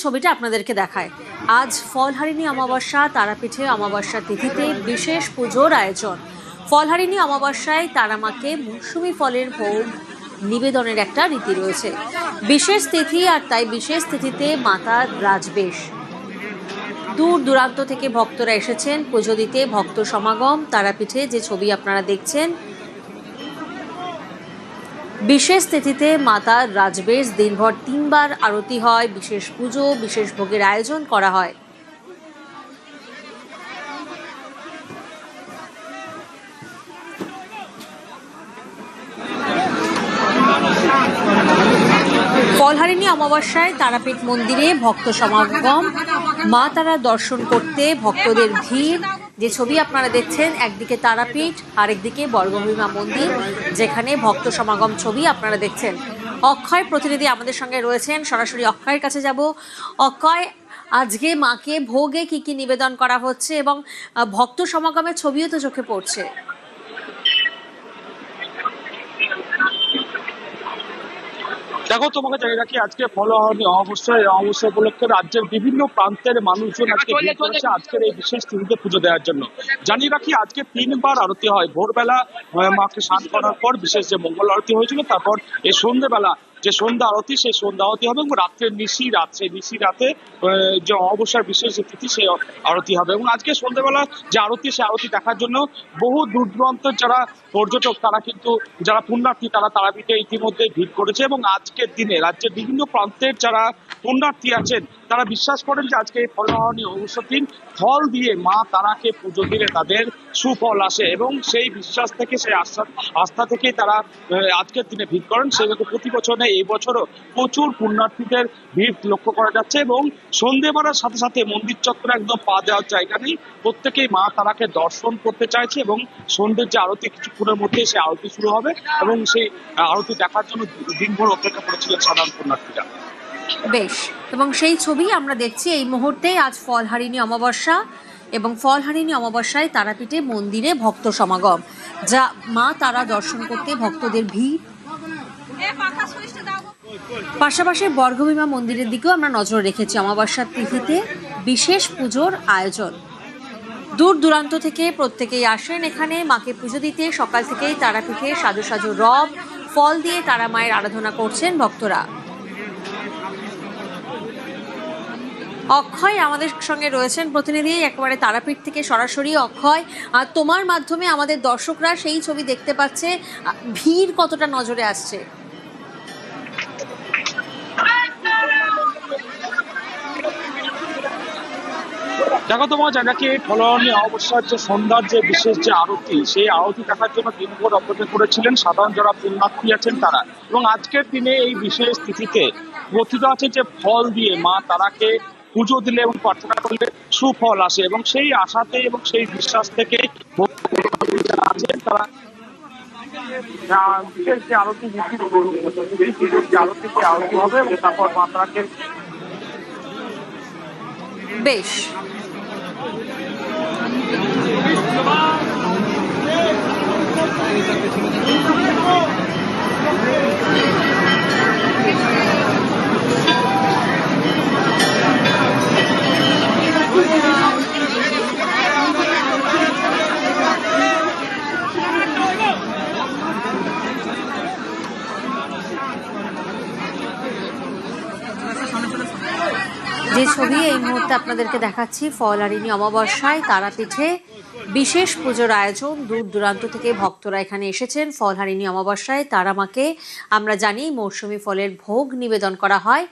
ছবিটা আপনাদেরকে দেখায়। আজ ফলহারিণী অমাবস্যা, তারাপীঠে অমাবস্যা তিথিতে বিশেষ পুজোর আয়োজন। ফলহারিণী অমাবস্যায় তারামাকে মৌসুমী ফলের ভোগ নিবেদনের একটা রীতি রয়েছে। বিশেষ তিথি, আর তাই বিশেষ তিথিতে মাতার রাজবেশ। দূর দূরান্ত থেকে ভক্তরা এসেছেন পুজো দিতে। ভক্ত সমাগম তারাপীঠে, যে ছবি আপনারা দেখছেন। বিশেষ তিথিতে মাতার রাজবেশ, দিনভর 3 বার আরতি হয়, বিশেষ পুজো, বিশেষ ভোগের আয়োজন করা হয়। ফলহারিণী অমাবস্যায় তারাপীঠ মন্দিরে ভক্ত সমাগম, মা তারা দর্শন করতে ভক্তদের ভিড়। যে ছবি আপনারা দেখছেন, একদিকে তারাপীঠ, আরেকদিকে বর্গভীমা মন্দির, যেখানে ভক্ত সমাগম ছবি আপনারা দেখছেন। অক্ষয় প্রতিনিধি আমাদের সঙ্গে রয়েছেন, সরাসরি অক্ষয়ের কাছে যাব। অক্ষয়, আজকে মাকে ভোগে কি কি নিবেদন করা হচ্ছে এবং ভক্ত সমাগমের ছবিও তো চোখে পড়ছে। দেখো, তোমাকে জানিয়ে রাখি, আজকে ফলহারিণী অমাবস্যা উপলক্ষে রাজ্যের বিভিন্ন প্রান্তের মানুষজন আজকে ভিড় করেছে আজকের এই বিশেষ তিথিতে পুজো দেওয়ার জন্য। জানিয়ে রাখি, আজকে 3 বার আরতি হয়। ভোরবেলা মাকে স্নান করার পর বিশেষ যে মঙ্গল আরতি হয়েছিল, তারপর এই সন্ধ্যেবেলা যে সন্ধ্যা আরতি, সেই সন্ধ্যা আরতি হবে এবং রাত্রে নিশি রাতে যে অমাবস্যার বিশেষ যে তিথি, সেই আরতি হবে। এবং আজকে সন্ধ্যেবেলা যে আরতি, সেই আরতি দেখার জন্য বহু দূর দূরান্তের যারা পর্যটক, তারা কিন্তু যারা পুণ্যার্থী, তারা তারাপীঠে ইতিমধ্যে ভিড় করেছে। এবং আজকের দিনে রাজ্যের বিভিন্ন প্রান্তের যারা পুণ্যার্থী আছেন, তারা বিশ্বাস করেন যে আজকে এই ফলহারিণী অমাবস্যার দিন ফল দিয়ে মা তারাকে পুজো দিলে তাদের সুফল আসে, এবং সেই বিশ্বাস থেকে, সেই আস্থা থেকেই তারা আজকের দিনে ভিড় করেন। সেক্ষেত্রে প্রতি বছর নেই, এই বছরও প্রচুর পুণ্যার্থীদের ভিড় লক্ষ্য করা যাচ্ছে। এবং সন্ধে বাড়ার সাথে সাথে মন্দির চত্বরে একদম পা দেওয়ার জায়গা নেই, প্রত্যেকেই মা তারাকে দর্শন করতে চাইছে। এবং সন্ধ্যের যে আরতি, কিছুক্ষণের মধ্যে সেই আরতি শুরু হবে এবং সেই আরতি দেখার জন্য দিনভর অপেক্ষা করেছিলেন সাধারণ পুণ্যার্থীরা। বেশ, এবং সেই ছবি আমরা দেখছি এই মুহূর্তে। আজ ফলহারিণী অমাবস্যা, এবং ফলহারিণী অমাবস্যায় তারাপীঠে মন্দিরে ভক্ত সমাগম, যা মা তারা দর্শন করতে ভক্তদের ভিড়। পাশাপাশি বর্গভীমা মন্দিরের দিকেও আমরা নজর রেখেছি। অমাবস্যার তিথিতে বিশেষ পুজোর আয়োজন। দূর দূরান্ত থেকে প্রত্যেকেই আসেন এখানে মাকে পুজো দিতে। সকাল থেকেই তারাপীঠে সাজো সাজো রব, ফল দিয়ে তারা মায়ের আরাধনা করছেন ভক্তরা। অক্ষয় আমাদের সঙ্গে রয়েছেন প্রতিনিধি, একেবারে তারাপীঠ থেকে সরাসরি। অক্ষয়, আর তোমার মাধ্যমে আমাদের দর্শকরা সেই ছবি দেখতে পাচ্ছে, ভিড় কতটা নজরে আসছে? দেখো, তোমার জায়গাকে ফলহারিণী অমাবস্যার যে সন্ধ্যার যে বিশেষ যে আরতি, সেই আরতি দেখার জন্য দিনভর অপেক্ষা করেছিলেন সাধারণ যারা পুণ্যার্থী আছেন তারা। এবং আজকের দিনে এই বিশেষ তিথিতে কথিত আছে যে ফল দিয়ে মা তারাকে পুজো দিলে এবং প্রার্থনা করলে সুফল আসে, এবং সেই আশাতে এবং সেই বিশ্বাস থেকে আছেন তারা বিশেষ যে আরতি আরতি হবে এবং তারপর মা তারাকে। বেশ, যে ছবি এই মুহূর্তে আপনাদেরকে দেখাচ্ছি, ফলহারিণী অমাবস্যায় তারাপীঠে বিশেষ পুজোর আয়োজন। দূর দূরান্ত থেকে ভক্তরা এখানে এসেছেন। ফলহারিণী অমাবস্যায় তারা মাকে আমরা জানি মৌসুমী ফলের ভোগ নিবেদন করা হয়।